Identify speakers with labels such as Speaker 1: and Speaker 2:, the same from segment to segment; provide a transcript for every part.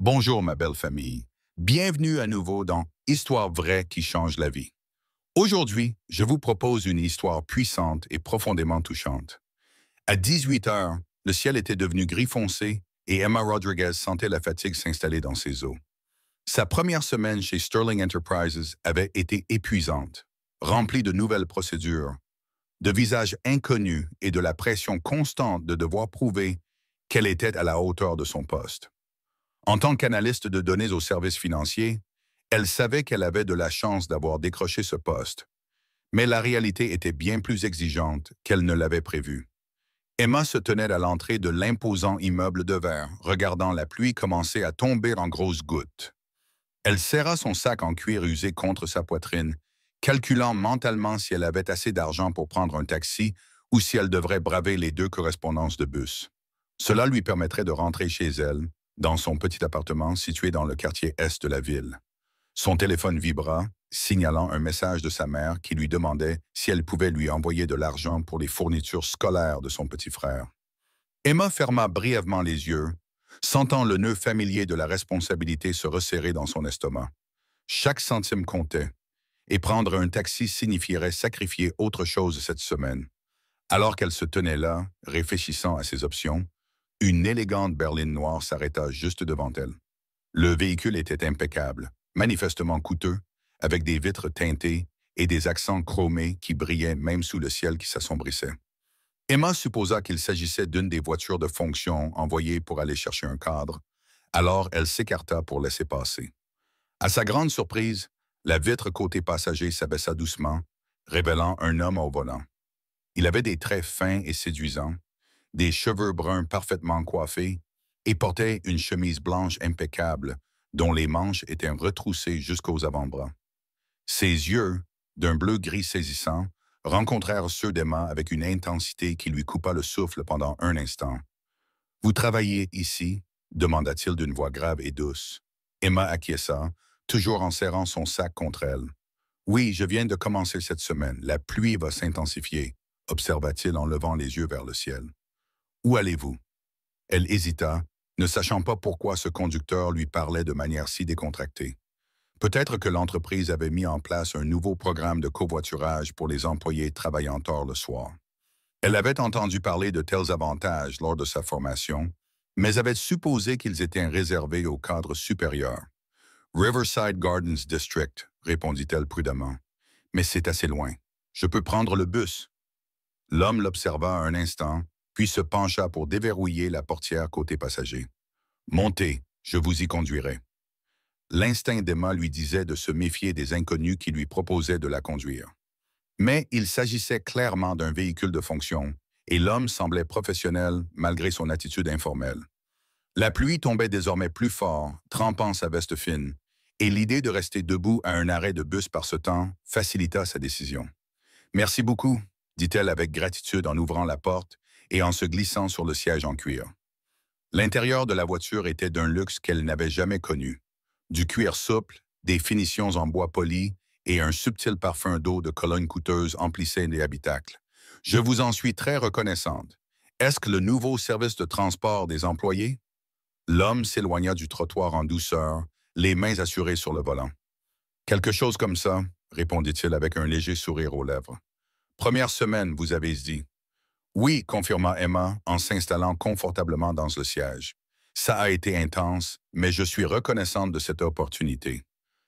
Speaker 1: Bonjour ma belle famille. Bienvenue à nouveau dans Histoire vraie qui change la vie. Aujourd'hui, je vous propose une histoire puissante et profondément touchante. À 18 heures, le ciel était devenu gris foncé et Emma Rodriguez sentait la fatigue s'installer dans ses os. Sa première semaine chez Sterling Enterprises avait été épuisante, remplie de nouvelles procédures, de visages inconnus et de la pression constante de devoir prouver qu'elle était à la hauteur de son poste. En tant qu'analyste de données aux services financiers, elle savait qu'elle avait de la chance d'avoir décroché ce poste, mais la réalité était bien plus exigeante qu'elle ne l'avait prévu. Emma se tenait à l'entrée de l'imposant immeuble de verre, regardant la pluie commencer à tomber en grosses gouttes. Elle serra son sac en cuir usé contre sa poitrine, calculant mentalement si elle avait assez d'argent pour prendre un taxi ou si elle devrait braver les 2 correspondances de bus. Cela lui permettrait de rentrer chez elle, dans son petit appartement situé dans le quartier est de la ville. Son téléphone vibra, signalant un message de sa mère qui lui demandait si elle pouvait lui envoyer de l'argent pour les fournitures scolaires de son petit frère. Emma ferma brièvement les yeux, sentant le nœud familier de la responsabilité se resserrer dans son estomac. Chaque centime comptait, et prendre un taxi signifierait sacrifier autre chose cette semaine. Alors qu'elle se tenait là, réfléchissant à ses options, une élégante berline noire s'arrêta juste devant elle. Le véhicule était impeccable, manifestement coûteux, avec des vitres teintées et des accents chromés qui brillaient même sous le ciel qui s'assombrissait. Emma supposa qu'il s'agissait d'une des voitures de fonction envoyées pour aller chercher un cadre, alors elle s'écarta pour laisser passer. À sa grande surprise, la vitre côté passager s'abaissa doucement, révélant un homme au volant. Il avait des traits fins et séduisants, des cheveux bruns parfaitement coiffés et portait une chemise blanche impeccable dont les manches étaient retroussées jusqu'aux avant-bras. Ses yeux, d'un bleu-gris saisissant, rencontrèrent ceux d'Emma avec une intensité qui lui coupa le souffle pendant un instant. « Vous travaillez ici ?» demanda-t-il d'une voix grave et douce. Emma acquiesça, toujours en serrant son sac contre elle. « Oui, je viens de commencer cette semaine. La pluie va s'intensifier, » observa-t-il en levant les yeux vers le ciel. « Où allez-vous » Elle hésita, ne sachant pas pourquoi ce conducteur lui parlait de manière si décontractée. Peut-être que l'entreprise avait mis en place un nouveau programme de covoiturage pour les employés travaillant tard le soir. Elle avait entendu parler de tels avantages lors de sa formation, mais avait supposé qu'ils étaient réservés aux cadres supérieurs. « Riverside Gardens District », répondit-elle prudemment. « Mais c'est assez loin. Je peux prendre le bus. » L'homme l'observa un instant, puis se pencha pour déverrouiller la portière côté passager. « Montez, je vous y conduirai. » L'instinct d'Emma lui disait de se méfier des inconnus qui lui proposaient de la conduire. Mais il s'agissait clairement d'un véhicule de fonction, et l'homme semblait professionnel malgré son attitude informelle. La pluie tombait désormais plus fort, trempant sa veste fine, et l'idée de rester debout à un arrêt de bus par ce temps facilita sa décision. « Merci beaucoup », dit-elle avec gratitude en ouvrant la porte et en se glissant sur le siège en cuir. L'intérieur de la voiture était d'un luxe qu'elle n'avait jamais connu. Du cuir souple, des finitions en bois poli et un subtil parfum d'eau de Cologne coûteuse emplissaient les habitacles. « Je vous en suis très reconnaissante. Est-ce que le nouveau service de transport des employés ?» L'homme s'éloigna du trottoir en douceur, les mains assurées sur le volant. « Quelque chose comme ça, » répondit-il avec un léger sourire aux lèvres. « Première semaine, vous avez dit. » « Oui, » confirma Emma en s'installant confortablement dans le siège. « Ça a été intense, mais je suis reconnaissante de cette opportunité.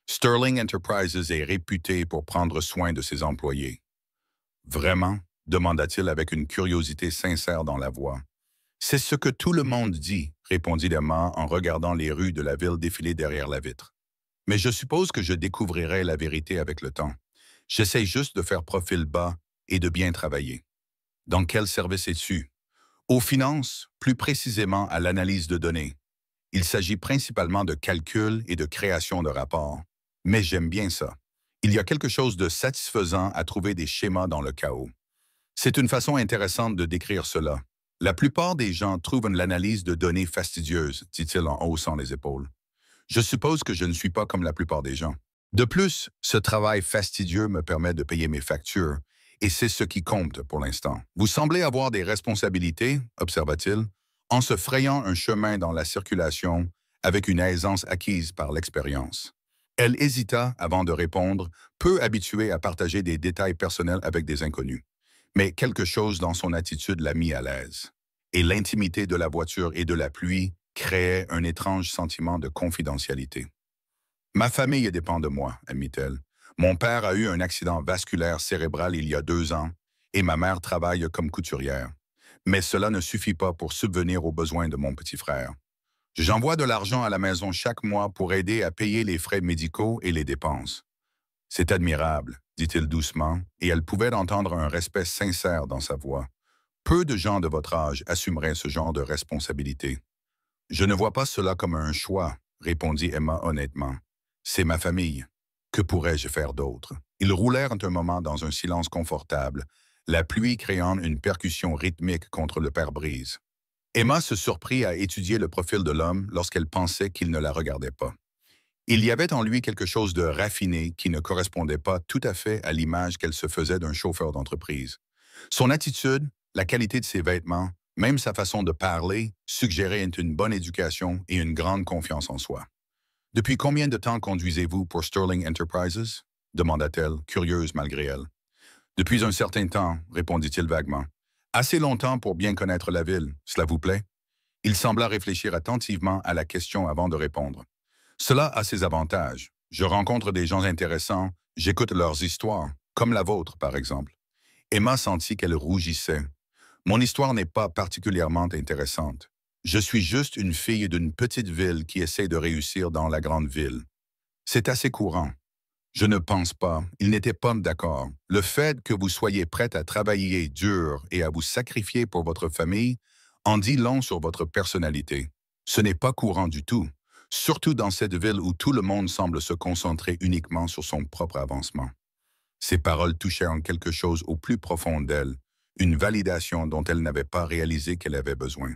Speaker 1: Sterling Enterprises est réputé pour prendre soin de ses employés. »« Vraiment ?» demanda-t-il avec une curiosité sincère dans la voix. « C'est ce que tout le monde dit, » répondit Emma en regardant les rues de la ville défiler derrière la vitre. « Mais je suppose que je découvrirai la vérité avec le temps. J'essaie juste de faire profil bas et de bien travailler. » « Dans quel service es-tu? » ?»« Aux finances, plus précisément à l'analyse de données. Il s'agit principalement de calcul et de création de rapports. Mais j'aime bien ça. Il y a quelque chose de satisfaisant à trouver des schémas dans le chaos. C'est une façon intéressante de décrire cela. La plupart des gens trouvent l'analyse de données fastidieuse, dit-il en haussant les épaules. Je suppose que je ne suis pas comme la plupart des gens. De plus, ce travail fastidieux me permet de payer mes factures, et c'est ce qui compte pour l'instant. Vous semblez avoir des responsabilités, observa-t-il, en se frayant un chemin dans la circulation avec une aisance acquise par l'expérience. Elle hésita avant de répondre, peu habituée à partager des détails personnels avec des inconnus. Mais quelque chose dans son attitude l'a mis à l'aise. Et l'intimité de la voiture et de la pluie créait un étrange sentiment de confidentialité. Ma famille dépend de moi, admit-elle. Mon père a eu un accident vasculaire cérébral il y a 2 ans et ma mère travaille comme couturière. Mais cela ne suffit pas pour subvenir aux besoins de mon petit frère. J'envoie de l'argent à la maison chaque mois pour aider à payer les frais médicaux et les dépenses. C'est admirable, dit-il doucement, et elle pouvait entendre un respect sincère dans sa voix. Peu de gens de votre âge assumeraient ce genre de responsabilité. Je ne vois pas cela comme un choix, répondit Emma honnêtement. C'est ma famille. Que pourrais-je faire d'autre? Ils roulèrent un moment dans un silence confortable, la pluie créant une percussion rythmique contre le pare-brise. Emma se surprit à étudier le profil de l'homme lorsqu'elle pensait qu'il ne la regardait pas. Il y avait en lui quelque chose de raffiné qui ne correspondait pas tout à fait à l'image qu'elle se faisait d'un chauffeur d'entreprise. Son attitude, la qualité de ses vêtements, même sa façon de parler, suggéraient une bonne éducation et une grande confiance en soi. « Depuis combien de temps conduisez-vous pour Sterling Enterprises » demanda-t-elle, curieuse malgré elle. « Depuis un certain temps, répondit-il vaguement. Assez longtemps pour bien connaître la ville, cela vous plaît? » Il sembla réfléchir attentivement à la question avant de répondre. « Cela a ses avantages. Je rencontre des gens intéressants, j'écoute leurs histoires, comme la vôtre, par exemple. » Emma sentit qu'elle rougissait. « Mon histoire n'est pas particulièrement intéressante. Je suis juste une fille d'une petite ville qui essaie de réussir dans la grande ville. C'est assez courant. » Je ne pense pas. Il n'était pas d'accord. Le fait que vous soyez prête à travailler dur et à vous sacrifier pour votre famille en dit long sur votre personnalité. Ce n'est pas courant du tout, surtout dans cette ville où tout le monde semble se concentrer uniquement sur son propre avancement. Ces paroles touchaient en quelque chose au plus profond d'elle, une validation dont elle n'avait pas réalisé qu'elle avait besoin.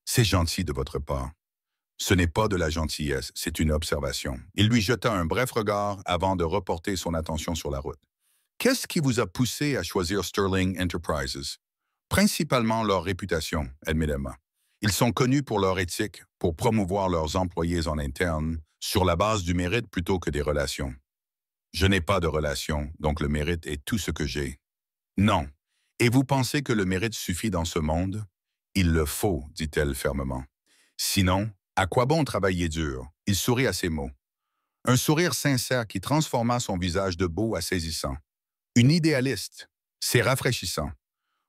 Speaker 1: C'est gentil de votre part. Ce n'est pas de la gentillesse, c'est une observation. Il lui jeta un bref regard avant de reporter son attention sur la route. Qu'est-ce qui vous a poussé à choisir Sterling Enterprises? Principalement leur réputation, admet Emma. Ils sont connus pour leur éthique, pour promouvoir leurs employés en interne, sur la base du mérite plutôt que des relations. Je n'ai pas de relations, donc le mérite est tout ce que j'ai. Non. Et vous pensez que le mérite suffit dans ce monde? Il le faut, dit-elle fermement. Sinon, à quoi bon travailler dur? Il sourit à ces mots. Un sourire sincère qui transforma son visage de beau à saisissant. Une idéaliste. C'est rafraîchissant.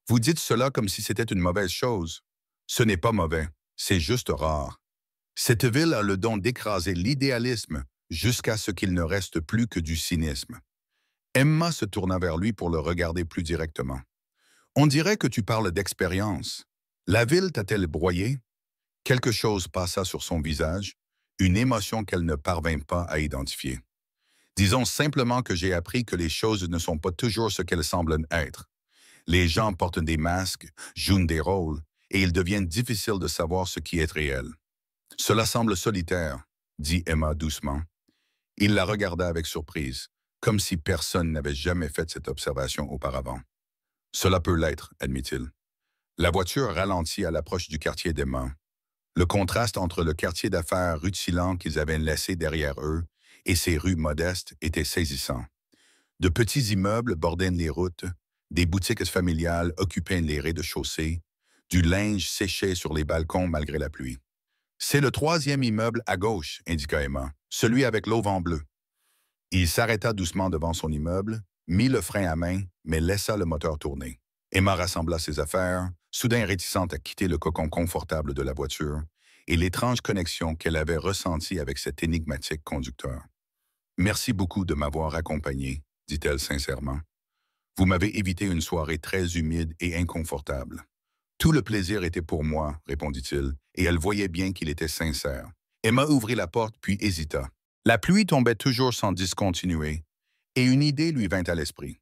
Speaker 1: Vous dites cela comme si c'était une mauvaise chose. Ce n'est pas mauvais, c'est juste rare. Cette ville a le don d'écraser l'idéalisme jusqu'à ce qu'il ne reste plus que du cynisme. Emma se tourna vers lui pour le regarder plus directement. On dirait que tu parles d'expérience. La ville t'a-t-elle broyé? Quelque chose passa sur son visage, une émotion qu'elle ne parvint pas à identifier. Disons simplement que j'ai appris que les choses ne sont pas toujours ce qu'elles semblent être. Les gens portent des masques, jouent des rôles, et il devient difficile de savoir ce qui est réel. Cela semble solitaire, dit Emma doucement. Il la regarda avec surprise, comme si personne n'avait jamais fait cette observation auparavant. Cela peut l'être, admit-il. La voiture ralentit à l'approche du quartier d'Emma. Le contraste entre le quartier d'affaires rutilant qu'ils avaient laissé derrière eux et ces rues modestes était saisissant. De petits immeubles bordaient les routes, des boutiques familiales occupaient les rez-de-chaussée, du linge séchait sur les balcons malgré la pluie. « C'est le 3e immeuble à gauche, » indiqua Emma, « celui avec l'auvent bleu. » Il s'arrêta doucement devant son immeuble, mit le frein à main, mais laissa le moteur tourner. Emma rassembla ses affaires, soudain réticente à quitter le cocon confortable de la voiture, et l'étrange connexion qu'elle avait ressentie avec cet énigmatique conducteur. « Merci beaucoup de m'avoir accompagné, » dit-elle sincèrement. « Vous m'avez évité une soirée très humide et inconfortable. » « Tout le plaisir était pour moi, » répondit-il, et elle voyait bien qu'il était sincère. Emma ouvrit la porte puis hésita. La pluie tombait toujours sans discontinuer, et une idée lui vint à l'esprit.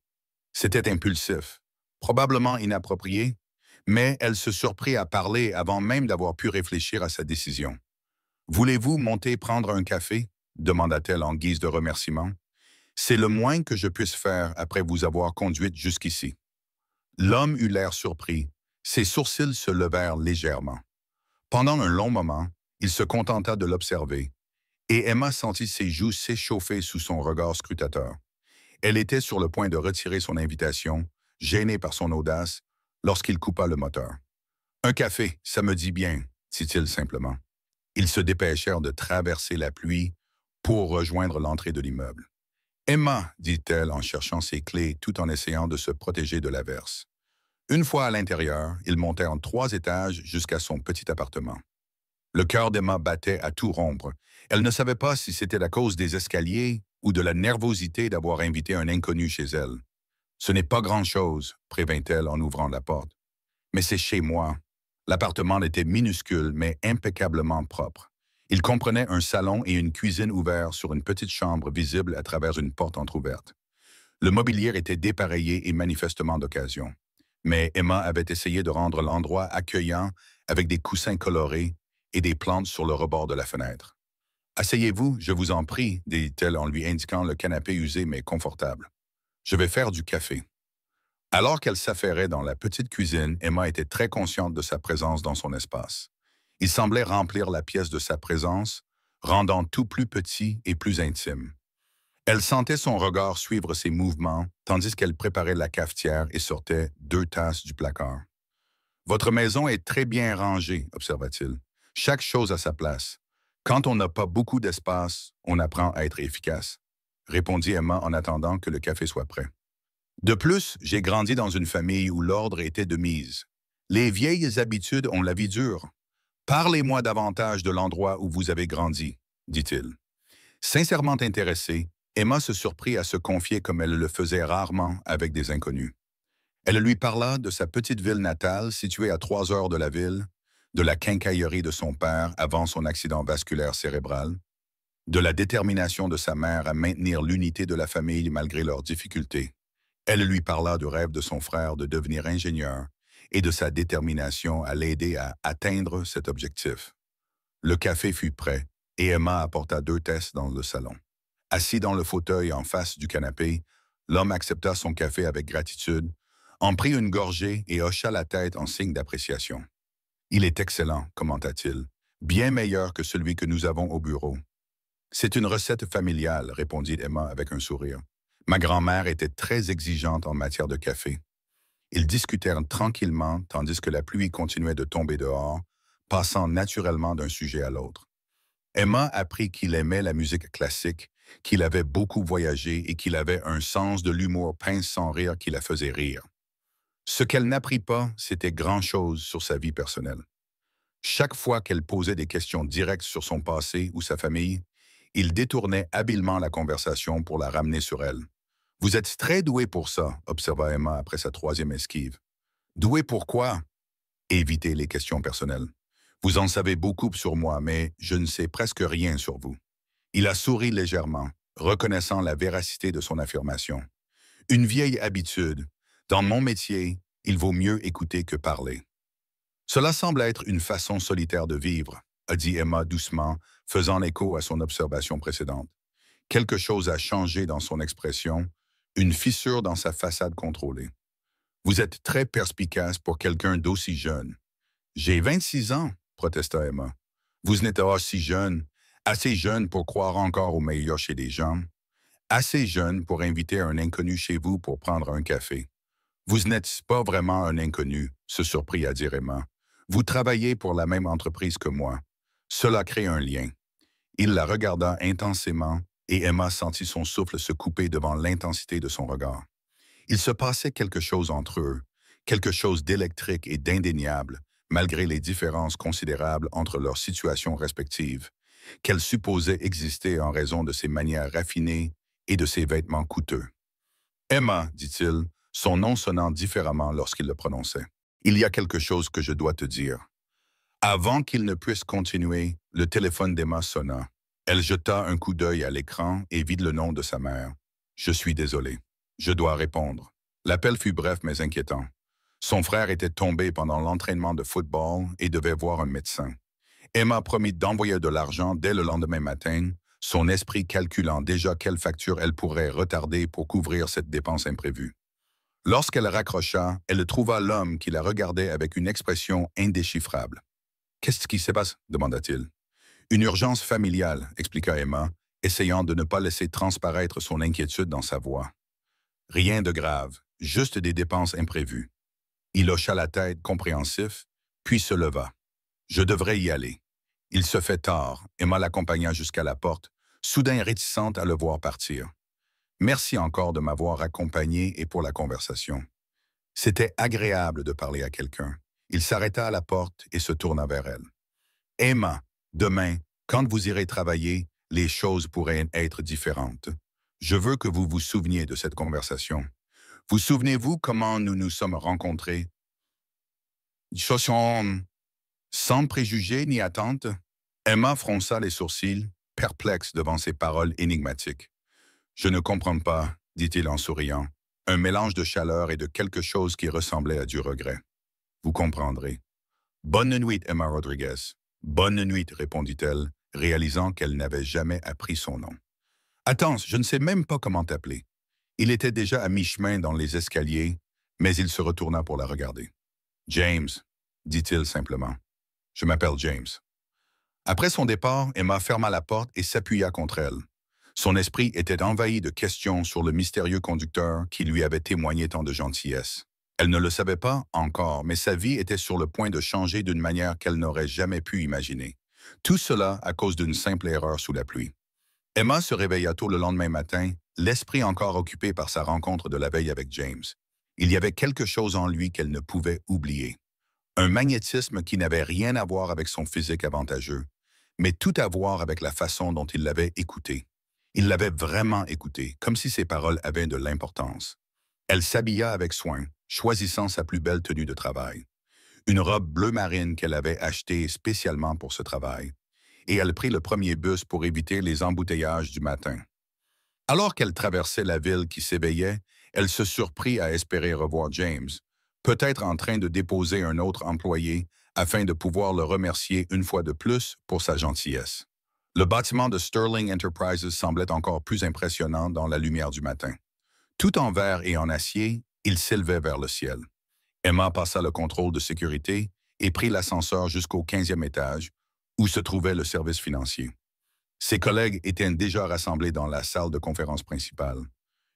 Speaker 1: C'était impulsif, probablement inapproprié, mais elle se surprit à parler avant même d'avoir pu réfléchir à sa décision. « Voulez-vous monter prendre un café ?» demanda-t-elle en guise de remerciement. « C'est le moins que je puisse faire après vous avoir conduite jusqu'ici. » L'homme eut l'air surpris. Ses sourcils se levèrent légèrement. Pendant un long moment, Il se contenta de l'observer, et Emma sentit ses joues s'échauffer sous son regard scrutateur. Elle était sur le point de retirer son invitation, gênée par son audace, lorsqu'il coupa le moteur. « Un café, ça me dit bien », dit-il simplement. Ils se dépêchèrent de traverser la pluie pour rejoindre l'entrée de l'immeuble. « Emma », dit-elle en cherchant ses clés tout en essayant de se protéger de l'averse. Une fois à l'intérieur, ils montèrent en 3 étages jusqu'à son petit appartement. Le cœur d'Emma battait à tout rompre. Elle ne savait pas si c'était à cause des escaliers ou de la nervosité d'avoir invité un inconnu chez elle. « Ce n'est pas grand-chose », prévint-elle en ouvrant la porte. « Mais c'est chez moi. » L'appartement était minuscule, mais impeccablement propre. Il comprenait un salon et une cuisine ouverts sur une petite chambre visible à travers une porte entr'ouverte. Le mobilier était dépareillé et manifestement d'occasion. Mais Emma avait essayé de rendre l'endroit accueillant avec des coussins colorés et des plantes sur le rebord de la fenêtre. « Asseyez-vous, je vous en prie », dit-elle en lui indiquant le canapé usé mais confortable. « Je vais faire du café. » Alors qu'elle s'affairait dans la petite cuisine, Emma était très consciente de sa présence dans son espace. Il semblait remplir la pièce de sa présence, rendant tout plus petit et plus intime. Elle sentait son regard suivre ses mouvements, tandis qu'elle préparait la cafetière et sortait 2 tasses du placard. « Votre maison est très bien rangée, » observa-t-il. « Chaque chose à sa place. Quand on n'a pas beaucoup d'espace, on apprend à être efficace, » répondit Emma en attendant que le café soit prêt. De plus, j'ai grandi dans une famille où l'ordre était de mise. Les vieilles habitudes ont la vie dure. Parlez-moi davantage de l'endroit où vous avez grandi, dit-il. Sincèrement intéressée, Emma se surprit à se confier comme elle le faisait rarement avec des inconnus. Elle lui parla de sa petite ville natale située à 3 heures de la ville, de la quincaillerie de son père avant son accident vasculaire cérébral, de la détermination de sa mère à maintenir l'unité de la famille malgré leurs difficultés. Elle lui parla du rêve de son frère de devenir ingénieur et de sa détermination à l'aider à atteindre cet objectif. Le café fut prêt et Emma apporta 2 tasses dans le salon. Assis dans le fauteuil en face du canapé, l'homme accepta son café avec gratitude, en prit une gorgée et hocha la tête en signe d'appréciation. « Il est excellent », commenta-t-il, « bien meilleur que celui que nous avons au bureau. »« C'est une recette familiale », répondit Emma avec un sourire. « Ma grand-mère était très exigeante en matière de café. » Ils discutèrent tranquillement tandis que la pluie continuait de tomber dehors, passant naturellement d'un sujet à l'autre. Emma apprit qu'il aimait la musique classique, qu'il avait beaucoup voyagé et qu'il avait un sens de l'humour pince sans rire qui la faisait rire. Ce qu'elle n'apprit pas, c'était grand-chose sur sa vie personnelle. Chaque fois qu'elle posait des questions directes sur son passé ou sa famille, il détournait habilement la conversation pour la ramener sur elle. « Vous êtes très doué pour ça », observa Emma après sa 3e esquive. « Doué pour quoi ?» Évitez les questions personnelles. « Vous en savez beaucoup sur moi, mais je ne sais presque rien sur vous. » Il a souri légèrement, reconnaissant la véracité de son affirmation. « Une vieille habitude. Dans mon métier, il vaut mieux écouter que parler. » « Cela semble être une façon solitaire de vivre, » a dit Emma doucement, faisant écho à son observation précédente. Quelque chose a changé dans son expression, une fissure dans sa façade contrôlée. « Vous êtes très perspicace pour quelqu'un d'aussi jeune. »« J'ai 26 ans, » protesta Emma. « Vous n'êtes pas si jeune, assez jeune pour croire encore au meilleur chez les gens, assez jeune pour inviter un inconnu chez vous pour prendre un café. Vous n'êtes pas vraiment un inconnu, » se surprit à dire Emma. « Vous travaillez pour la même entreprise que moi. Cela crée un lien. » Il la regarda intensément et Emma sentit son souffle se couper devant l'intensité de son regard. Il se passait quelque chose entre eux, quelque chose d'électrique et d'indéniable, malgré les différences considérables entre leurs situations respectives, qu'elle supposait exister en raison de ses manières raffinées et de ses vêtements coûteux. « Emma, » dit-il, son nom sonnant différemment lorsqu'il le prononçait. « Il y a quelque chose que je dois te dire. » Avant qu'il ne puisse continuer, le téléphone d'Emma sonna. Elle jeta un coup d'œil à l'écran et vit le nom de sa mère. « Je suis désolé. Je dois répondre. » L'appel fut bref mais inquiétant. Son frère était tombé pendant l'entraînement de football et devait voir un médecin. Emma promit d'envoyer de l'argent dès le lendemain matin, son esprit calculant déjà quelle facture elle pourrait retarder pour couvrir cette dépense imprévue. Lorsqu'elle raccrocha, elle trouva l'homme qui la regardait avec une expression indéchiffrable. « Qu'est-ce qui se passe ?» demanda-t-il. Une urgence familiale, expliqua Emma, essayant de ne pas laisser transparaître son inquiétude dans sa voix. Rien de grave, juste des dépenses imprévues. Il hocha la tête, compréhensif, puis se leva. Je devrais y aller. Il se fait tard. Emma l'accompagna jusqu'à la porte, soudain réticente à le voir partir. Merci encore de m'avoir accompagné et pour la conversation. C'était agréable de parler à quelqu'un. Il s'arrêta à la porte et se tourna vers elle. Emma, demain, quand vous irez travailler, les choses pourraient être différentes. Je veux que vous vous souveniez de cette conversation. Vous souvenez-vous comment nous nous sommes rencontrés? Chanson sans préjugés ni attente. Emma fronça les sourcils, perplexe devant ces paroles énigmatiques. Je ne comprends pas, dit-il en souriant, un mélange de chaleur et de quelque chose qui ressemblait à du regret. Vous comprendrez. Bonne nuit, Emma Rodriguez. Bonne nuit, répondit-elle, réalisant qu'elle n'avait jamais appris son nom. Attends, je ne sais même pas comment t'appeler. Il était déjà à mi-chemin dans les escaliers, mais il se retourna pour la regarder. James, dit-il simplement. Je m'appelle James. Après son départ, Emma ferma la porte et s'appuya contre elle. Son esprit était envahi de questions sur le mystérieux conducteur qui lui avait témoigné tant de gentillesse. Elle ne le savait pas encore, mais sa vie était sur le point de changer d'une manière qu'elle n'aurait jamais pu imaginer. Tout cela à cause d'une simple erreur sous la pluie. Emma se réveilla tôt le lendemain matin, l'esprit encore occupé par sa rencontre de la veille avec James. Il y avait quelque chose en lui qu'elle ne pouvait oublier. Un magnétisme qui n'avait rien à voir avec son physique avantageux, mais tout à voir avec la façon dont il l'avait écouté. Il l'avait vraiment écouté, comme si ses paroles avaient de l'importance. Elle s'habilla avec soin, choisissant sa plus belle tenue de travail. Une robe bleu marine qu'elle avait achetée spécialement pour ce travail. Et elle prit le premier bus pour éviter les embouteillages du matin. Alors qu'elle traversait la ville qui s'éveillait, elle se surprit à espérer revoir James, peut-être en train de déposer un autre employé afin de pouvoir le remercier une fois de plus pour sa gentillesse. Le bâtiment de Sterling Enterprises semblait encore plus impressionnant dans la lumière du matin. Tout en verre et en acier, il s'élevait vers le ciel. Emma passa le contrôle de sécurité et prit l'ascenseur jusqu'au 15e étage, où se trouvait le service financier. Ses collègues étaient déjà rassemblés dans la salle de conférence principale.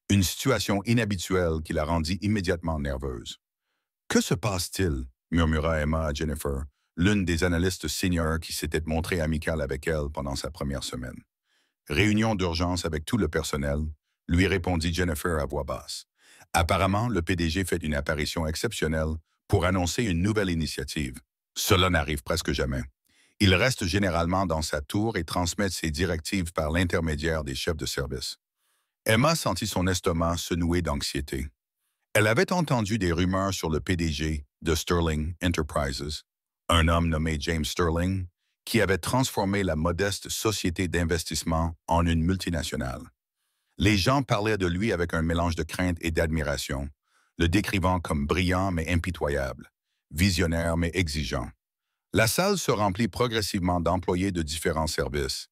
Speaker 1: Une situation inhabituelle qui la rendit immédiatement nerveuse. « Que se passe-t-il » murmura Emma à Jennifer, l'une des analystes seniors qui s'était montrée amicale avec elle pendant sa première semaine. « Réunion d'urgence avec tout le personnel » lui répondit Jennifer à voix basse. Apparemment, le PDG fait une apparition exceptionnelle pour annoncer une nouvelle initiative. Cela n'arrive presque jamais. Il reste généralement dans sa tour et transmet ses directives par l'intermédiaire des chefs de service. Emma sentit son estomac se nouer d'anxiété. Elle avait entendu des rumeurs sur le PDG de Sterling Enterprises, un homme nommé James Sterling, qui avait transformé la modeste société d'investissement en une multinationale. Les gens parlaient de lui avec un mélange de crainte et d'admiration, le décrivant comme brillant mais impitoyable, visionnaire mais exigeant. La salle se remplit progressivement d'employés de différents services.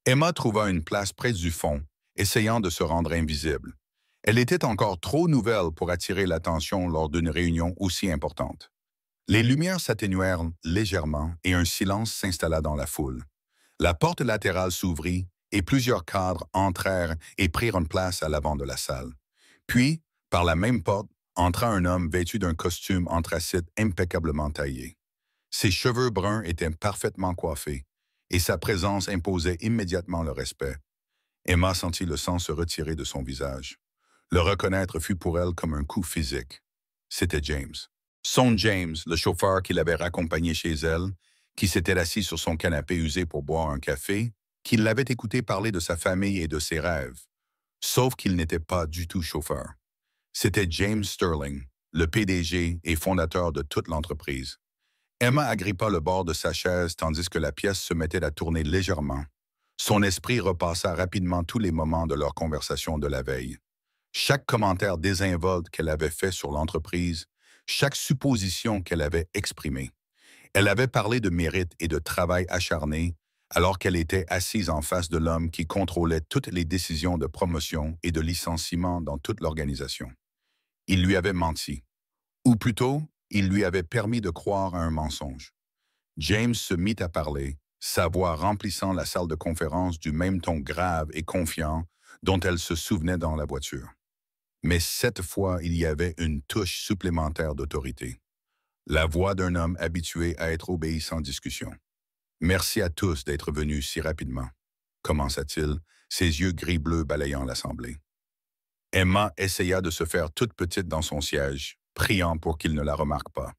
Speaker 1: Emma trouva une place près du fond, essayant de se rendre invisible. Elle était encore trop nouvelle pour attirer l'attention lors d'une réunion aussi importante. Les lumières s'atténuèrent légèrement et un silence s'installa dans la foule. La porte latérale s'ouvrit et plusieurs cadres entrèrent et prirent une place à l'avant de la salle. Puis, par la même porte, entra un homme vêtu d'un costume anthracite impeccablement taillé. Ses cheveux bruns étaient parfaitement coiffés, et sa présence imposait immédiatement le respect. Emma sentit le sang se retirer de son visage. Le reconnaître fut pour elle comme un coup physique. C'était James. Son James, le chauffeur qui l'avait raccompagné chez elle, qui s'était assis sur son canapé usé pour boire un café, qui l'avait écouté parler de sa famille et de ses rêves. Sauf qu'il n'était pas du tout chauffeur. C'était James Sterling, le PDG et fondateur de toute l'entreprise. Emma agrippa le bord de sa chaise tandis que la pièce se mettait à tourner légèrement. Son esprit repassa rapidement tous les moments de leur conversation de la veille. Chaque commentaire désinvolte qu'elle avait fait sur l'entreprise, chaque supposition qu'elle avait exprimée. Elle avait parlé de mérite et de travail acharné, alors qu'elle était assise en face de l'homme qui contrôlait toutes les décisions de promotion et de licenciement dans toute l'organisation. Il lui avait menti. Ou plutôt, il lui avait permis de croire à un mensonge. James se mit à parler, sa voix remplissant la salle de conférence du même ton grave et confiant dont elle se souvenait dans la voiture. Mais cette fois, il y avait une touche supplémentaire d'autorité. La voix d'un homme habitué à être obéi sans discussion. Merci à tous d'être venus si rapidement, commença-t-il, ses yeux gris-bleu balayant l'assemblée. Emma essaya de se faire toute petite dans son siège, priant pour qu'il ne la remarque pas.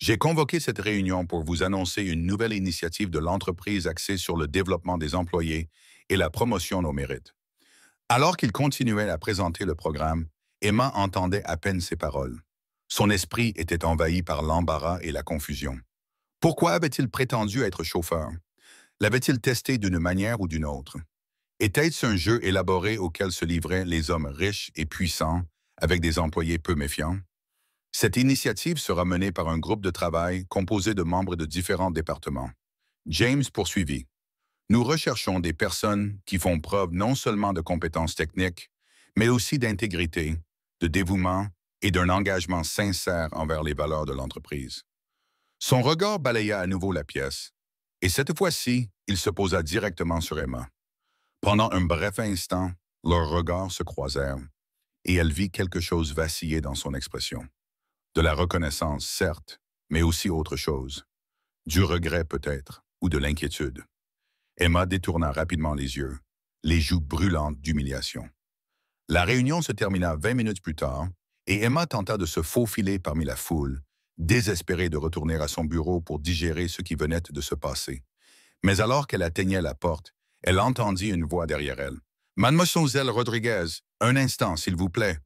Speaker 1: J'ai convoqué cette réunion pour vous annoncer une nouvelle initiative de l'entreprise axée sur le développement des employés et la promotion au mérite. Alors qu'il continuait à présenter le programme, Emma entendait à peine ses paroles. Son esprit était envahi par l'embarras et la confusion. Pourquoi avait-il prétendu être chauffeur? L'avait-il testé d'une manière ou d'une autre? Était-ce un jeu élaboré auquel se livraient les hommes riches et puissants avec des employés peu méfiants? Cette initiative sera menée par un groupe de travail composé de membres de différents départements. James poursuivit. Nous recherchons des personnes qui font preuve non seulement de compétences techniques, mais aussi d'intégrité, de dévouement et d'un engagement sincère envers les valeurs de l'entreprise. Son regard balaya à nouveau la pièce, et cette fois-ci, il se posa directement sur Emma. Pendant un bref instant, leurs regards se croisèrent, et elle vit quelque chose vaciller dans son expression. De la reconnaissance, certes, mais aussi autre chose. Du regret peut-être, ou de l'inquiétude. Emma détourna rapidement les yeux, les joues brûlantes d'humiliation. La réunion se termina 20 minutes plus tard, et Emma tenta de se faufiler parmi la foule, désespérée de retourner à son bureau pour digérer ce qui venait de se passer. Mais alors qu'elle atteignait la porte, elle entendit une voix derrière elle. « Mademoiselle Rodriguez, un instant, s'il vous plaît. »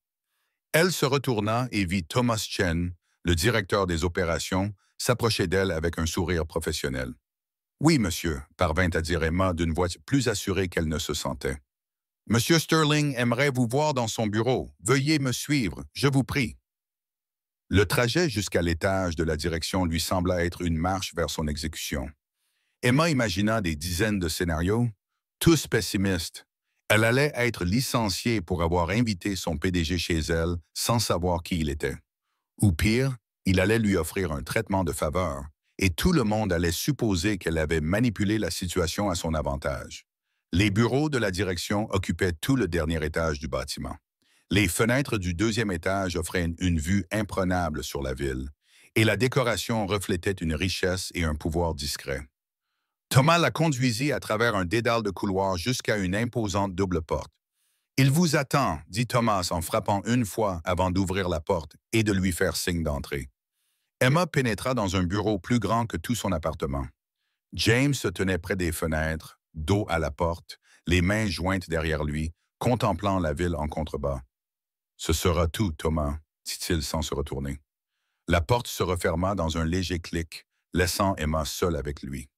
Speaker 1: Elle se retourna et vit Thomas Chen, le directeur des opérations, s'approcher d'elle avec un sourire professionnel. « Oui, monsieur », parvint à dire Emma d'une voix plus assurée qu'elle ne se sentait. « Monsieur Sterling aimerait vous voir dans son bureau. Veuillez me suivre, je vous prie. » Le trajet jusqu'à l'étage de la direction lui sembla être une marche vers son exécution. Emma imagina des dizaines de scénarios, tous pessimistes. Elle allait être licenciée pour avoir invité son PDG chez elle sans savoir qui il était. Ou pire, il allait lui offrir un traitement de faveur, et tout le monde allait supposer qu'elle avait manipulé la situation à son avantage. Les bureaux de la direction occupaient tout le dernier étage du bâtiment. Les fenêtres du deuxième étage offraient une vue imprenable sur la ville, et la décoration reflétait une richesse et un pouvoir discret. Thomas la conduisit à travers un dédale de couloirs jusqu'à une imposante double porte. « Il vous attend, » dit Thomas en frappant une fois avant d'ouvrir la porte et de lui faire signe d'entrer. Emma pénétra dans un bureau plus grand que tout son appartement. James se tenait près des fenêtres, dos à la porte, les mains jointes derrière lui, contemplant la ville en contrebas. « Ce sera tout, Thomas, » dit-il sans se retourner. La porte se referma dans un léger clic, laissant Emma seule avec lui.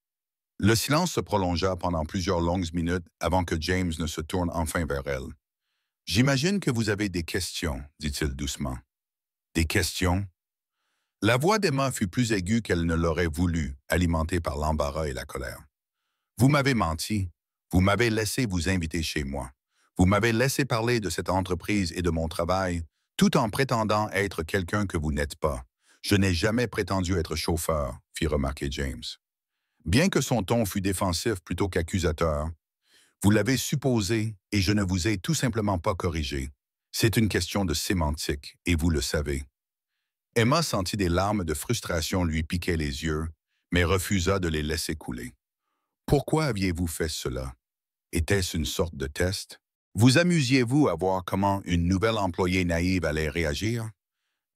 Speaker 1: Le silence se prolongea pendant plusieurs longues minutes avant que James ne se tourne enfin vers elle. « J'imagine que vous avez des questions, » dit-il doucement. « Des questions? » La voix d'Emma fut plus aiguë qu'elle ne l'aurait voulu, alimentée par l'embarras et la colère. « Vous m'avez menti. Vous m'avez laissé vous inviter chez moi. Vous m'avez laissé parler de cette entreprise et de mon travail, tout en prétendant être quelqu'un que vous n'êtes pas. Je n'ai jamais prétendu être chauffeur, » fit remarquer James. Bien que son ton fût défensif plutôt qu'accusateur, « Vous l'avez supposé et je ne vous ai tout simplement pas corrigé. C'est une question de sémantique et vous le savez. » Emma sentit des larmes de frustration lui piquer les yeux, mais refusa de les laisser couler. « Pourquoi aviez-vous fait cela? Était-ce une sorte de test? Vous amusiez-vous à voir comment une nouvelle employée naïve allait réagir? »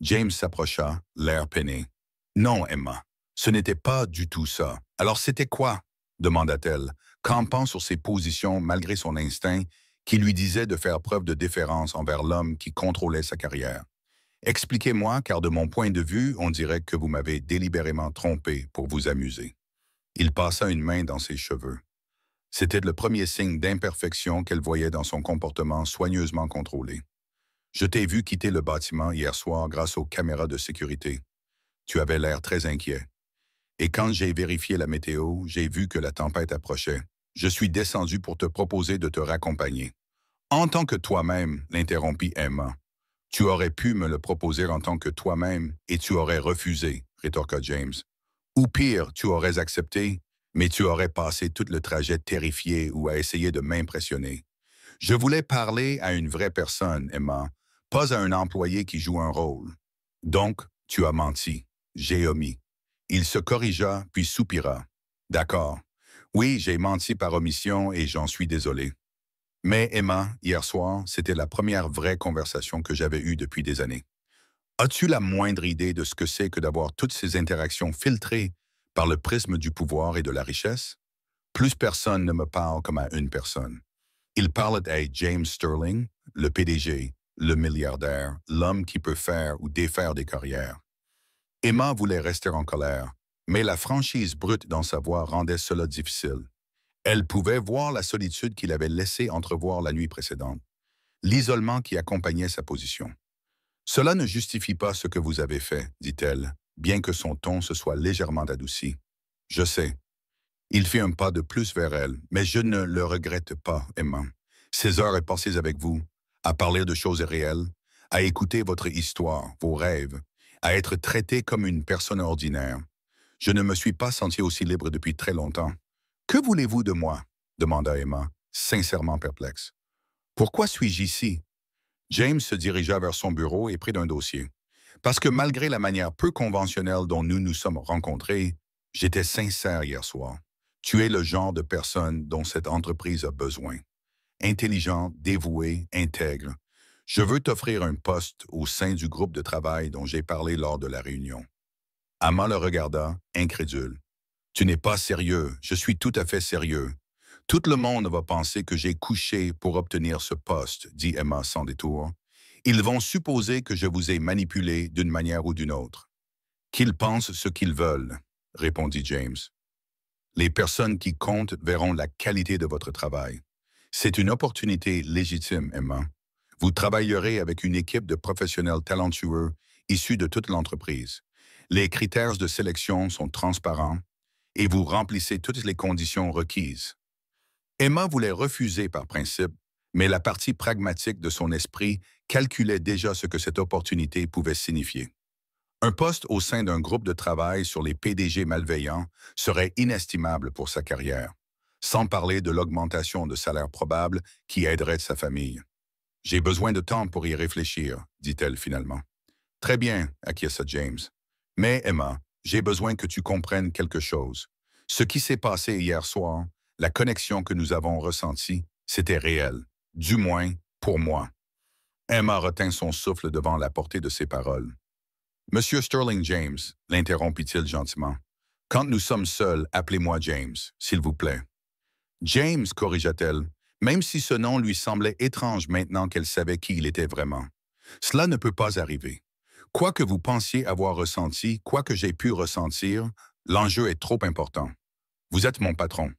Speaker 1: James s'approcha, l'air peiné. « Non, Emma, ce n'était pas du tout ça. Alors c'était quoi? » demanda-t-elle, campant sur ses positions malgré son instinct qui lui disait de faire preuve de déférence envers l'homme qui contrôlait sa carrière. « Expliquez-moi, car de mon point de vue, on dirait que vous m'avez délibérément trompé pour vous amuser. » Il passa une main dans ses cheveux. C'était le premier signe d'imperfection qu'elle voyait dans son comportement soigneusement contrôlé. « Je t'ai vu quitter le bâtiment hier soir grâce aux caméras de sécurité. Tu avais l'air très inquiet. Et quand j'ai vérifié la météo, j'ai vu que la tempête approchait. Je suis descendu pour te proposer de te raccompagner. »« En tant que toi-même, » l'interrompit Emma. « Tu aurais pu me le proposer en tant que toi-même et tu aurais refusé, » rétorqua James. « Ou pire, tu aurais accepté, mais tu aurais passé tout le trajet terrifié ou à essayer de m'impressionner. Je voulais parler à une vraie personne, Emma, pas à un employé qui joue un rôle. Donc, tu as menti. J'ai omis. Il se corrigea, puis soupira. D'accord. Oui, j'ai menti par omission et j'en suis désolé. Mais Emma, hier soir, c'était la première vraie conversation que j'avais eue depuis des années. As-tu la moindre idée de ce que c'est que d'avoir toutes ces interactions filtrées par le prisme du pouvoir et de la richesse? Plus personne ne me parle comme à une personne. Ils parlent à James Sterling, le PDG, le milliardaire, l'homme qui peut faire ou défaire des carrières. Emma voulait rester en colère, mais la franchise brute dans sa voix rendait cela difficile. Elle pouvait voir la solitude qu'il avait laissée entrevoir la nuit précédente, l'isolement qui accompagnait sa position. Cela ne justifie pas ce que vous avez fait, dit-elle, bien que son ton se soit légèrement adouci. Je sais. Il fit un pas de plus vers elle, mais je ne le regrette pas, Emma. Ces heures passées avec vous, à parler de choses réelles, à écouter votre histoire, vos rêves, à être traité comme une personne ordinaire. Je ne me suis pas senti aussi libre depuis très longtemps. Que voulez-vous de moi? Demanda Emma, sincèrement perplexe. Pourquoi suis-je ici? James se dirigea vers son bureau et prit un dossier. Parce que malgré la manière peu conventionnelle dont nous nous sommes rencontrés, j'étais sincère hier soir. Tu es le genre de personne dont cette entreprise a besoin. Intelligent, dévoué, intègre. Je veux t'offrir un poste au sein du groupe de travail dont j'ai parlé lors de la réunion. Emma le regarda, incrédule. Tu n'es pas sérieux, je suis tout à fait sérieux. Tout le monde va penser que j'ai couché pour obtenir ce poste, dit Emma sans détour. Ils vont supposer que je vous ai manipulé d'une manière ou d'une autre. Qu'ils pensent ce qu'ils veulent, répondit James. Les personnes qui comptent verront la qualité de votre travail. C'est une opportunité légitime, Emma. Vous travaillerez avec une équipe de professionnels talentueux issus de toute l'entreprise. Les critères de sélection sont transparents et vous remplissez toutes les conditions requises. Emma voulait refuser par principe, mais la partie pragmatique de son esprit calculait déjà ce que cette opportunité pouvait signifier. Un poste au sein d'un groupe de travail sur les PDG malveillants serait inestimable pour sa carrière, sans parler de l'augmentation de salaire probable qui aiderait sa famille. « J'ai besoin de temps pour y réfléchir », dit-elle finalement. « Très bien », acquiesça James. « Mais, Emma, j'ai besoin que tu comprennes quelque chose. Ce qui s'est passé hier soir, la connexion que nous avons ressentie, c'était réel, du moins pour moi. » Emma retint son souffle devant la portée de ses paroles. « Monsieur Sterling James, l'interrompit-il gentiment. Quand nous sommes seuls, appelez-moi James, s'il vous plaît. »« James, corrigea-t-elle, même si ce nom lui semblait étrange maintenant qu'elle savait qui il était vraiment. Cela ne peut pas arriver. Quoi que vous pensiez avoir ressenti, quoi que j'ai pu ressentir, l'enjeu est trop important. Vous êtes mon patron.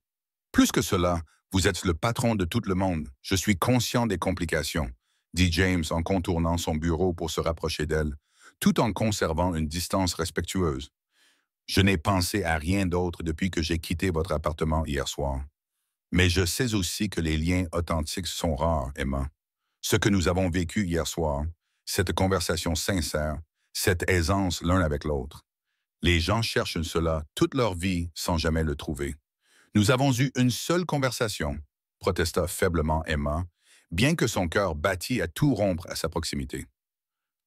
Speaker 1: Plus que cela, vous êtes le patron de tout le monde. Je suis conscient des complications, dit James en contournant son bureau pour se rapprocher d'elle, tout en conservant une distance respectueuse. Je n'ai pensé à rien d'autre depuis que j'ai quitté votre appartement hier soir. Mais je sais aussi que les liens authentiques sont rares, Emma. Ce que nous avons vécu hier soir, cette conversation sincère, cette aisance l'un avec l'autre. Les gens cherchent cela toute leur vie sans jamais le trouver. Nous avons eu une seule conversation, protesta faiblement Emma, bien que son cœur battît à tout rompre à sa proximité.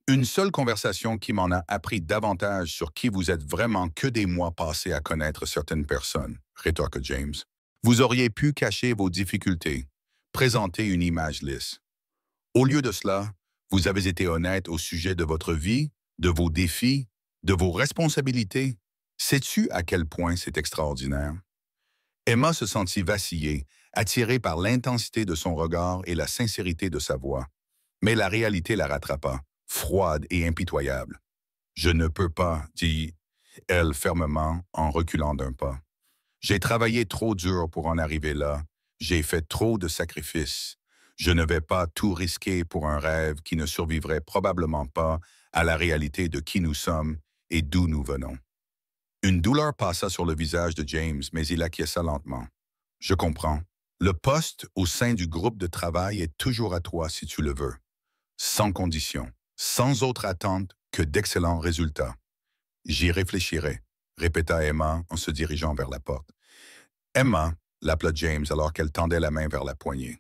Speaker 1: Une seule conversation qui m'en a appris davantage sur qui vous êtes vraiment que des mois passés à connaître certaines personnes, rétorqua James. Vous auriez pu cacher vos difficultés, présenter une image lisse. Au lieu de cela, vous avez été honnête au sujet de votre vie, de vos défis, de vos responsabilités. Sais-tu à quel point c'est extraordinaire? Emma se sentit vaciller, attirée par l'intensité de son regard et la sincérité de sa voix. Mais la réalité la rattrapa, froide et impitoyable. « Je ne peux pas, dit-elle fermement en reculant d'un pas. J'ai travaillé trop dur pour en arriver là. J'ai fait trop de sacrifices. Je ne vais pas tout risquer pour un rêve qui ne survivrait probablement pas à la réalité de qui nous sommes et d'où nous venons. » Une douleur passa sur le visage de James, mais il acquiesça lentement. « Je comprends. Le poste au sein du groupe de travail est toujours à toi si tu le veux. Sans condition, sans autre attente que d'excellents résultats. J'y réfléchirai, répéta Emma en se dirigeant vers la porte. Emma l'appela James alors qu'elle tendait la main vers la poignée.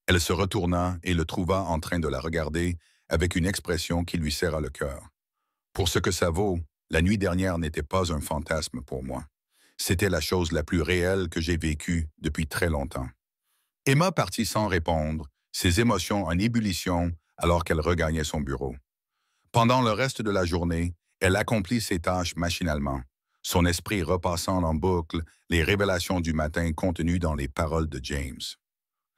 Speaker 1: Elle se retourna et le trouva en train de la regarder avec une expression qui lui serra le cœur. Pour ce que ça vaut, la nuit dernière n'était pas un fantasme pour moi. C'était la chose la plus réelle que j'ai vécue depuis très longtemps. Emma partit sans répondre, ses émotions en ébullition alors qu'elle regagnait son bureau. Pendant le reste de la journée, elle accomplit ses tâches machinalement, son esprit repassant en boucle les révélations du matin contenues dans les paroles de James.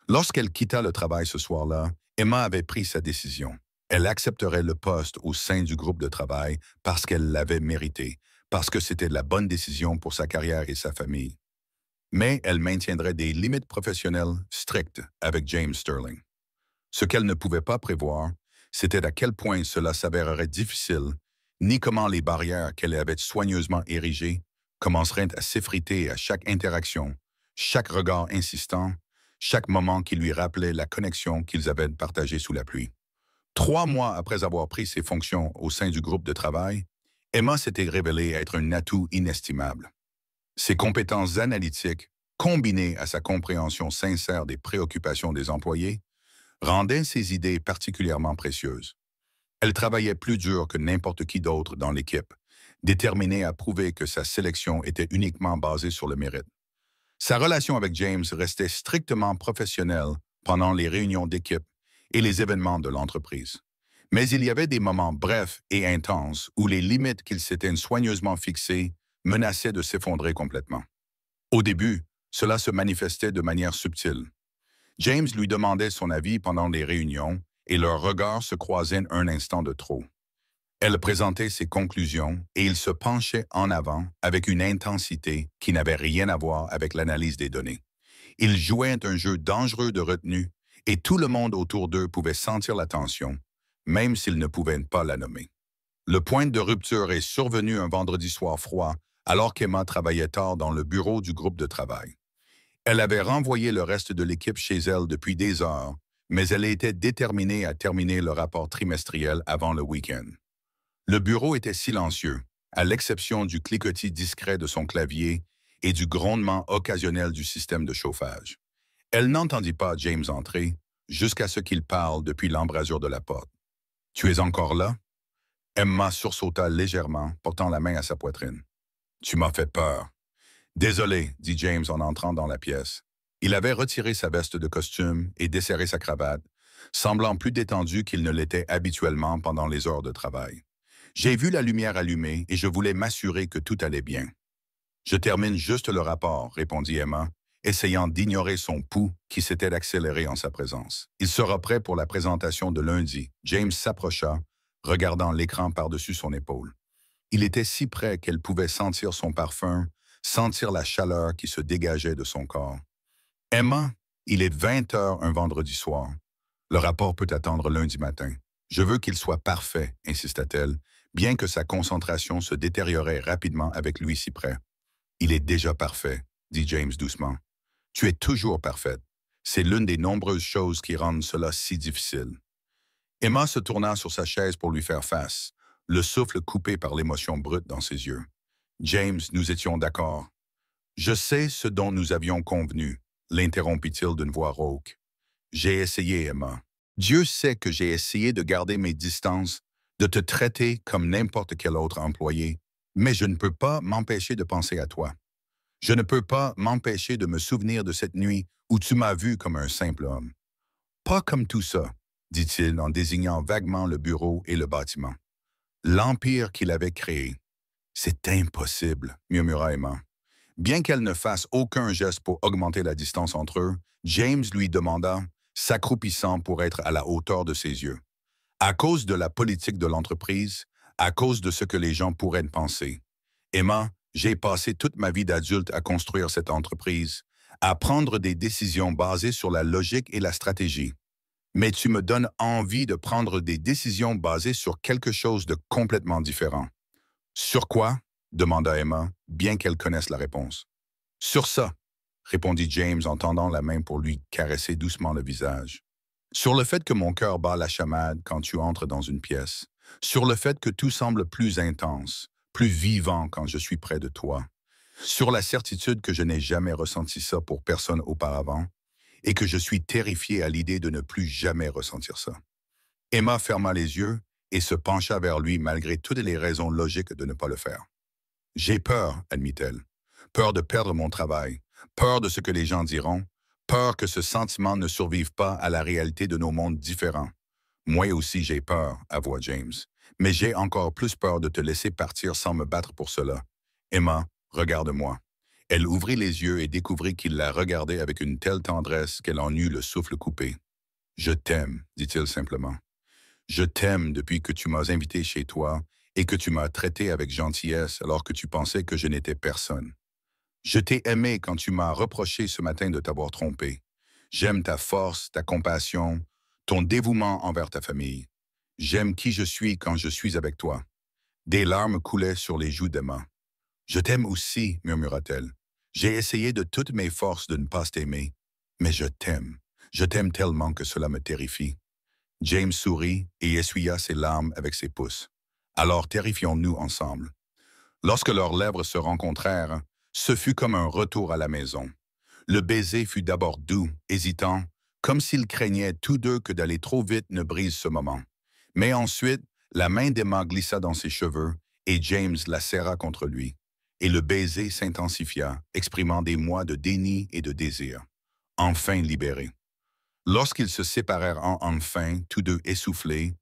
Speaker 1: Lorsqu'elle quitta le travail ce soir-là, Emma avait pris sa décision. Elle accepterait le poste au sein du groupe de travail parce qu'elle l'avait mérité, parce que c'était la bonne décision pour sa carrière et sa famille. Mais elle maintiendrait des limites professionnelles strictes avec James Sterling. Ce qu'elle ne pouvait pas prévoir, c'était à quel point cela s'avérerait difficile, ni comment les barrières qu'elle avait soigneusement érigées commenceraient à s'effriter à chaque interaction, chaque regard insistant, chaque moment qui lui rappelait la connexion qu'ils avaient partagée sous la pluie. 3 mois après avoir pris ses fonctions au sein du groupe de travail, Emma s'était révélée être un atout inestimable. Ses compétences analytiques, combinées à sa compréhension sincère des préoccupations des employés, rendaient ses idées particulièrement précieuses. Elle travaillait plus dur que n'importe qui d'autre dans l'équipe, déterminée à prouver que sa sélection était uniquement basée sur le mérite. Sa relation avec James restait strictement professionnelle pendant les réunions d'équipe et les événements de l'entreprise. Mais il y avait des moments brefs et intenses où les limites qu'il s'était soigneusement fixées menaçaient de s'effondrer complètement. Au début, cela se manifestait de manière subtile. James lui demandait son avis pendant les réunions et leurs regards se croisaient un instant de trop. Elle présentait ses conclusions et il se penchait en avant avec une intensité qui n'avait rien à voir avec l'analyse des données. Ils jouaient un jeu dangereux de retenue et tout le monde autour d'eux pouvait sentir la tension, même s'ils ne pouvaient pas la nommer. Le point de rupture est survenu un vendredi soir froid alors qu'Emma travaillait tard dans le bureau du groupe de travail. Elle avait renvoyé le reste de l'équipe chez elle depuis des heures, mais elle était déterminée à terminer le rapport trimestriel avant le week-end. Le bureau était silencieux, à l'exception du cliquetis discret de son clavier et du grondement occasionnel du système de chauffage. Elle n'entendit pas James entrer, jusqu'à ce qu'il parle depuis l'embrasure de la porte. « Tu es encore là? » Emma sursauta légèrement, portant la main à sa poitrine. « Tu m'as fait peur. » « Désolé, » dit James en entrant dans la pièce. Il avait retiré sa veste de costume et desserré sa cravate, semblant plus détendu qu'il ne l'était habituellement pendant les heures de travail. « J'ai vu la lumière allumée et je voulais m'assurer que tout allait bien. »« Je termine juste le rapport, » répondit Emma, essayant d'ignorer son pouls qui s'était accéléré en sa présence. « Il sera prêt pour la présentation de lundi. » James s'approcha, regardant l'écran par-dessus son épaule. Il était si près qu'elle pouvait sentir son parfum, sentir la chaleur qui se dégageait de son corps. « Emma, il est 20 heures un vendredi soir. Le rapport peut attendre lundi matin. Je veux qu'il soit parfait, » insista-t-elle, bien que sa concentration se détériorait rapidement avec lui si près. « Il est déjà parfait, » dit James doucement. « Tu es toujours parfaite. C'est l'une des nombreuses choses qui rendent cela si difficile. » Emma se tourna sur sa chaise pour lui faire face, le souffle coupé par l'émotion brute dans ses yeux. « James, nous étions d'accord. »« Je sais ce dont nous avions convenu, » l'interrompit-il d'une voix rauque. « J'ai essayé, Emma. Dieu sait que j'ai essayé de garder mes distances, de te traiter comme n'importe quel autre employé, mais je ne peux pas m'empêcher de penser à toi. Je ne peux pas m'empêcher de me souvenir de cette nuit où tu m'as vu comme un simple homme. Pas comme tout ça, » dit-il en désignant vaguement le bureau et le bâtiment. L'empire qu'il avait créé. « C'est impossible, » murmura Emma. Bien qu'elle ne fasse aucun geste pour augmenter la distance entre eux, James lui demanda, s'accroupissant pour être à la hauteur de ses yeux. « À cause de la politique de l'entreprise, à cause de ce que les gens pourraient penser. Emma, j'ai passé toute ma vie d'adulte à construire cette entreprise, à prendre des décisions basées sur la logique et la stratégie. Mais tu me donnes envie de prendre des décisions basées sur quelque chose de complètement différent. » « Sur quoi? » demanda Emma, bien qu'elle connaisse la réponse. « Sur ça, » répondit James en tendant la main pour lui caresser doucement le visage. « Sur le fait que mon cœur bat la chamade quand tu entres dans une pièce. Sur le fait que tout semble plus intense, plus vivant quand je suis près de toi. sur la certitude que je n'ai jamais ressenti ça pour personne auparavant et que je suis terrifié à l'idée de ne plus jamais ressentir ça. Emma ferma les yeux et se pencha vers lui malgré toutes les raisons logiques de ne pas le faire. J'ai peur, admit-elle. Peur de perdre mon travail, peur de ce que les gens diront, peur que ce sentiment ne survive pas à la réalité de nos mondes différents. Moi aussi j'ai peur, avoua James, mais j'ai encore plus peur de te laisser partir sans me battre pour cela. Emma, regarde-moi. Elle ouvrit les yeux et découvrit qu'il la regardait avec une telle tendresse qu'elle en eut le souffle coupé. Je t'aime, dit-il simplement. Je t'aime depuis que tu m'as invité chez toi et que tu m'as traité avec gentillesse alors que tu pensais que je n'étais personne. Je t'ai aimé quand tu m'as reproché ce matin de t'avoir trompé. J'aime ta force, ta compassion, ton dévouement envers ta famille. J'aime qui je suis quand je suis avec toi. Des larmes coulaient sur les joues d'Emma. Je t'aime aussi, murmura-t-elle. J'ai essayé de toutes mes forces de ne pas t'aimer, mais je t'aime. Je t'aime tellement que cela me terrifie. James sourit et essuya ses larmes avec ses pouces. Alors terrifions-nous ensemble. Lorsque leurs lèvres se rencontrèrent, ce fut comme un retour à la maison. Le baiser fut d'abord doux, hésitant, comme s'ils craignaient tous deux que d'aller trop vite ne brise ce moment. Mais ensuite, la main d'Emma glissa dans ses cheveux et James la serra contre lui. Et le baiser s'intensifia, exprimant des mois de déni et de désir. Enfin libérés. Lorsqu'ils se séparèrent enfin, tous deux essoufflés,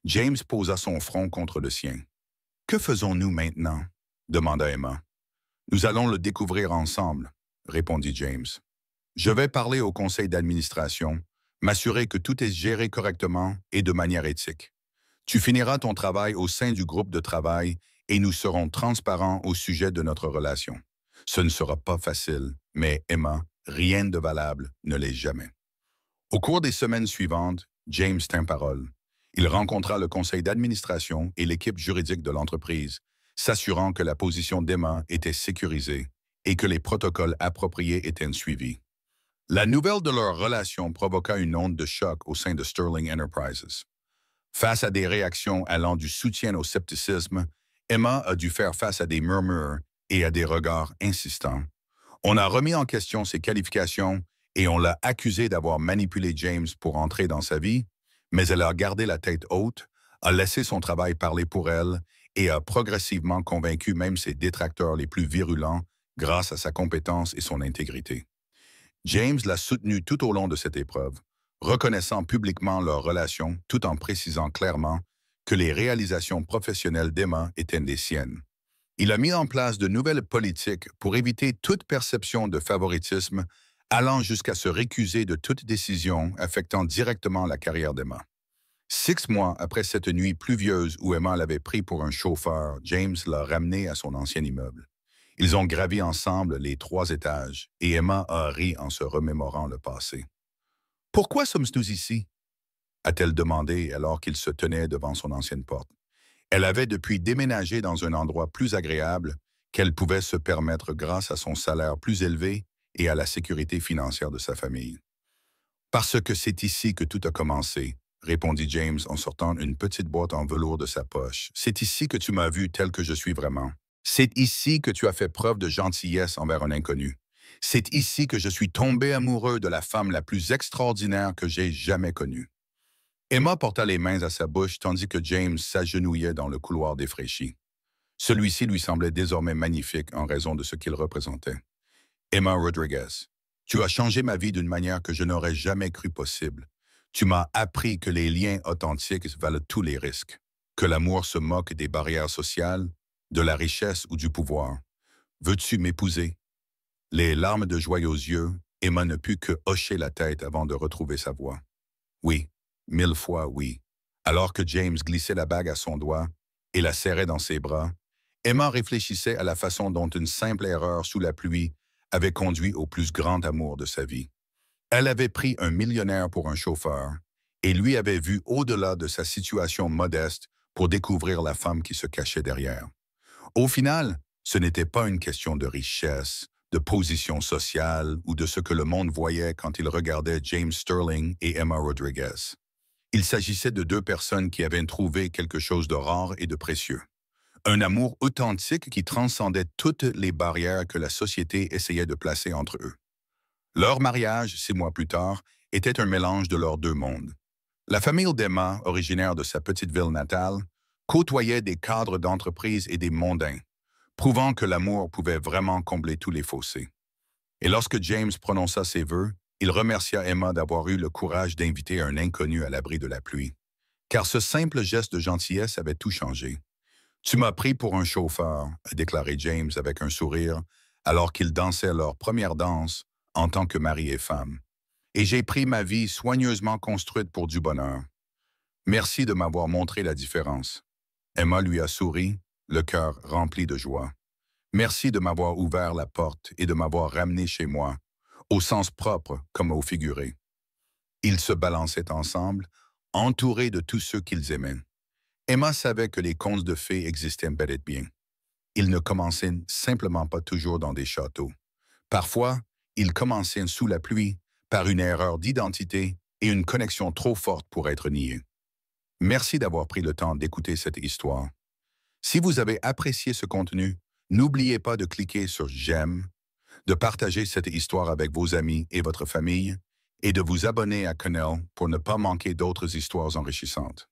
Speaker 1: James posa son front contre le sien. « Que faisons-nous maintenant » demanda Emma. « Nous allons le découvrir ensemble » répondit James. « Je vais parler au conseil d'administration, m'assurer que tout est géré correctement et de manière éthique. Tu finiras ton travail au sein du groupe de travail et nous serons transparents au sujet de notre relation. Ce ne sera pas facile, mais Emma, rien de valable ne l'est jamais. » Au cours des semaines suivantes, James tint parole. Il rencontra le conseil d'administration et l'équipe juridique de l'entreprise, s'assurant que la position d'Emma était sécurisée et que les protocoles appropriés étaient suivis. La nouvelle de leur relation provoqua une onde de choc au sein de Sterling Enterprises. Face à des réactions allant du soutien au scepticisme, Emma a dû faire face à des murmures et à des regards insistants. On a remis en question ses qualifications et on l'a accusée d'avoir manipulé James pour entrer dans sa vie, mais elle a gardé la tête haute, a laissé son travail parler pour elle et a progressivement convaincu même ses détracteurs les plus virulents grâce à sa compétence et son intégrité. James l'a soutenue tout au long de cette épreuve, reconnaissant publiquement leur relation tout en précisant clairement que les réalisations professionnelles d'Emma étaient les siennes. Il a mis en place de nouvelles politiques pour éviter toute perception de favoritisme, allant jusqu'à se récuser de toute décision affectant directement la carrière d'Emma. 6 mois après cette nuit pluvieuse où Emma l'avait pris pour un chauffeur, James l'a ramené à son ancien immeuble. Ils ont gravi ensemble les 3 étages et Emma a ri en se remémorant le passé. « Pourquoi sommes-nous ici ?» a-t-elle demandé alors qu'il se tenait devant son ancienne porte. Elle avait depuis déménagé dans un endroit plus agréable qu'elle pouvait se permettre grâce à son salaire plus élevé et à la sécurité financière de sa famille. « Parce que c'est ici que tout a commencé, » répondit James en sortant une petite boîte en velours de sa poche. « C'est ici que tu m'as vu tel que je suis vraiment. C'est ici que tu as fait preuve de gentillesse envers un inconnu. C'est ici que je suis tombé amoureux de la femme la plus extraordinaire que j'ai jamais connue. » Emma porta les mains à sa bouche tandis que James s'agenouillait dans le couloir défraîchi. Celui-ci lui semblait désormais magnifique en raison de ce qu'il représentait. « Emma Rodriguez, tu as changé ma vie d'une manière que je n'aurais jamais cru possible. Tu m'as appris que les liens authentiques valent tous les risques, que l'amour se moque des barrières sociales, de la richesse ou du pouvoir. Veux-tu m'épouser? » Les larmes de joie aux yeux, Emma ne put que hocher la tête avant de retrouver sa voix. « Oui, 1000 fois oui. » Alors que James glissait la bague à son doigt et la serrait dans ses bras, Emma réfléchissait à la façon dont une simple erreur sous la pluie avait conduit au plus grand amour de sa vie. Elle avait pris un millionnaire pour un chauffeur et lui avait vu au-delà de sa situation modeste pour découvrir la femme qui se cachait derrière. Au final, ce n'était pas une question de richesse, de position sociale ou de ce que le monde voyait quand il regardait James Sterling et Emma Rodriguez. Il s'agissait de 2 personnes qui avaient trouvé quelque chose de rare et de précieux. Un amour authentique qui transcendait toutes les barrières que la société essayait de placer entre eux. Leur mariage, 6 mois plus tard, était un mélange de leurs deux mondes. La famille d'Emma, originaire de sa petite ville natale, côtoyait des cadres d'entreprise et des mondains, prouvant que l'amour pouvait vraiment combler tous les fossés. Et lorsque James prononça ses vœux, il remercia Emma d'avoir eu le courage d'inviter un inconnu à l'abri de la pluie. Car ce simple geste de gentillesse avait tout changé. Tu m'as pris pour un chauffeur, a déclaré James avec un sourire, alors qu'ils dansaient leur première danse en tant que mari et femme. Et j'ai pris ma vie soigneusement construite pour du bonheur. Merci de m'avoir montré la différence. Emma lui a souri, le cœur rempli de joie. Merci de m'avoir ouvert la porte et de m'avoir ramené chez moi, au sens propre comme au figuré. Ils se balançaient ensemble, entourés de tous ceux qu'ils aimaient. Emma savait que les contes de fées existaient bel et bien. Ils ne commençaient simplement pas toujours dans des châteaux. Parfois, ils commençaient sous la pluie, par une erreur d'identité et une connexion trop forte pour être niés. Merci d'avoir pris le temps d'écouter cette histoire. Si vous avez apprécié ce contenu, n'oubliez pas de cliquer sur j'aime, de partager cette histoire avec vos amis et votre famille, et de vous abonner à Connell pour ne pas manquer d'autres histoires enrichissantes.